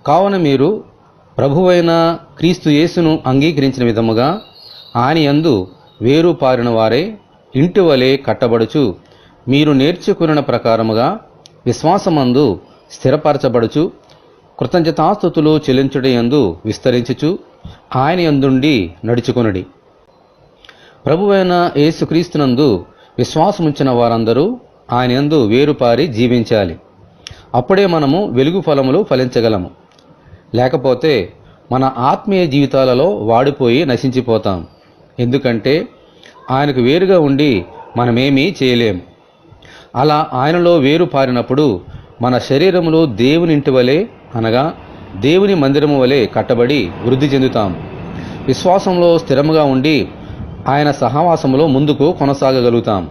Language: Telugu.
కావున మీరు ప్రభువైన క్రీస్తు యేసును అంగీకరించిన విధముగా ఆయన యందు వేరు పారిన వారే ఇంటి వలె కట్టబడుచు మీరు నేర్చుకున్న ప్రకారముగా విశ్వాసమందు స్థిరపరచబడుచు కృతజ్ఞతాస్తుతులు చెల్లించుట యందు విస్తరించుచు ఆయన యందుండి నడుచుకొనుడి. ప్రభువైన యేసుక్రీస్తునందు విశ్వాసముంచిన వారందరూ ఆయన యందు వేరుపారి జీవించాలి. అప్పుడే మనము వెలుగు ఫలములు ఫలించగలము. లేకపోతే మన ఆత్మీయ జీవితాలలో వాడిపోయి నశించిపోతాం. ఎందుకంటే ఆయనకు వేరుగా ఉండి మనమేమీ చేయలేం. అలా ఆయనలో వేరు పారినప్పుడు మన శరీరములు దేవుని ఇంటి వలె అనగా దేవుని మందిరము వలె కట్టబడి వృద్ధి చెందుతాం. విశ్వాసంలో స్థిరముగా ఉండి ఆయన సహవాసములో ముందుకు కొనసాగగలుగుతాం.